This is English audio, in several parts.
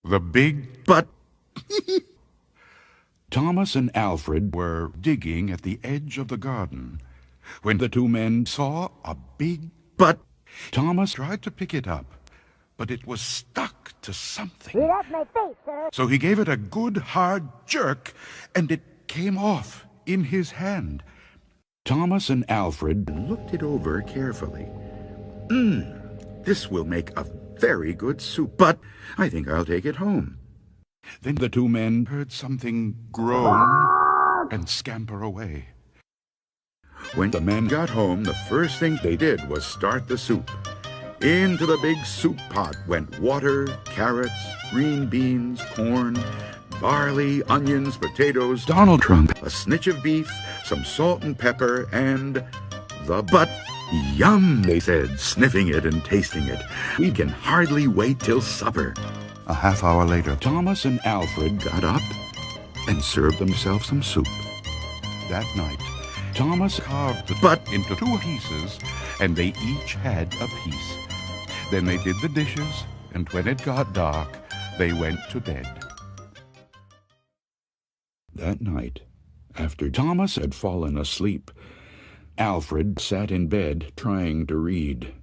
The big but Thomas and Alfred were digging at the edge of the garden when the two men saw a big but Thomas tried to pick it up, but it was stuck to something. Get off my face, sir. So he gave it a good hard jerk, and it came off in his hand. Thomas and Alfred looked it over carefully. This will make a very good soup, but I think I'll take it home. Then the two men heard something groan and scamper away. When the men got home, the first thing they did was start the soup. Into the big soup pot went water, carrots, green beans, corn, barley, onions, potatoes, Donald Trump, a snitch of beef, some salt and pepper, and the but. Yum, they said, sniffing it and tasting it. We can hardly wait till supper. A half hour later, Thomas and Alfred Got up and served themselves some soup. that night. Thomas carved the But- into 2 pieces, and they each had a piece. Then they did the dishes, and when it got dark, they went to bed. That night, after Thomas had fallen asleep, Alfred sat in bed trying to read.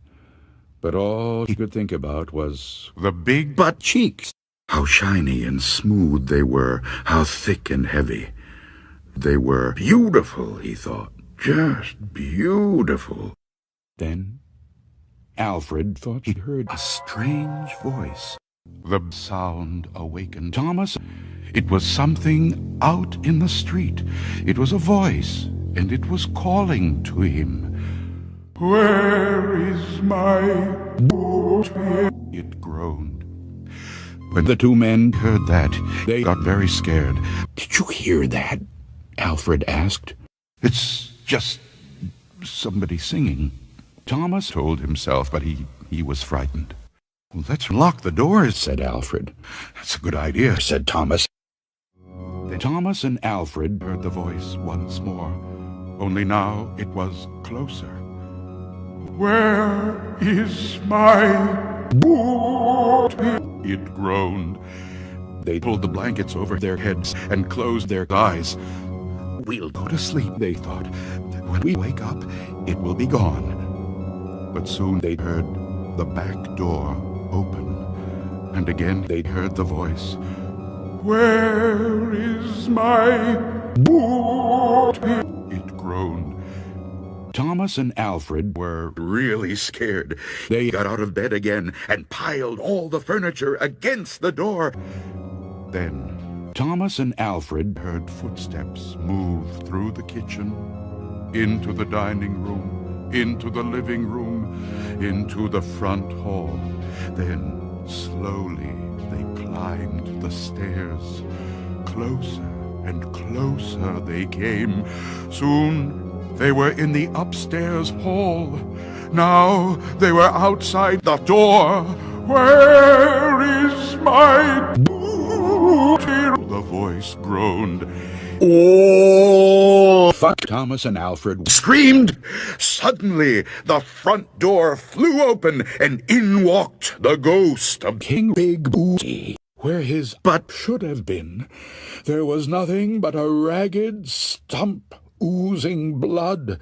But all he could think about was the big Butt cheeks. How shiny and smooth they were, how thick and heavy. They were beautiful, he thought, just beautiful. Then Alfred thought he heard a strange voice. The sound awakened Thomas. It was something out in the street. It was a voice, and it was calling to him. "Where is my boat?" it groaned. When the two men heard that, they got very scared. "Did you hear that?" Alfred asked. "It's just somebody singing," Thomas told himself, but he was frightened. "Well, let's lock the doors," said Alfred. "That's a good idea," said Thomas. Then Thomas and Alfred heard the voice once more, only now it was closer. "Where is my boat?" it groaned. They pulled the blankets over their heads and closed their eyes. "We'll go to sleep," they thought. "When we wake up, it will be gone." But soon they heard the back door open, and again they heard the voice. "Where is my boat?" it groaned. Thomas and Alfred were Really scared. They got out of bed again and piled all the furniture against the door. Then Thomas and Alfred heard footsteps move through the kitchen, into the dining room, into the living room, into the front hall. Then slowly they climbed the stairs. Closer and closer they came. Soon they were in the upstairs hall. Now they were outside the door. "Where is my booty?" the voice groaned. Oh! Fuck! Thomas and Alfred Screamed. Suddenly, the front door flew open, and in walked the ghost of King Big Booty. Where his butt should have been, there was nothing but a ragged stump oozing blood.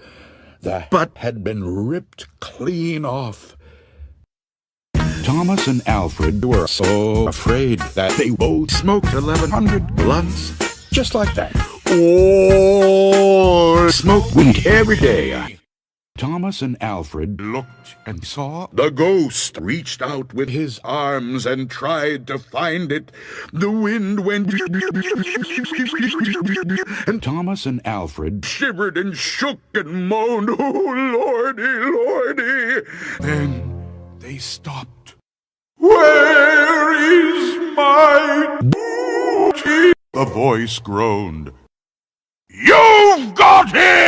The butt had been ripped clean off. Thomas and Alfred were so afraid that they both smoked 1,100 blunts, just like that. Oh! Smoked weed every day. Thomas and Alfred looked and saw The ghost reached out with his arms and tried to find it. The wind went, and Thomas and Alfred. shivered and shook and moaned, "Oh, Lordy, Lordy!" Then they stopped. "Where is my booty?" the voice groaned. "You've got it!"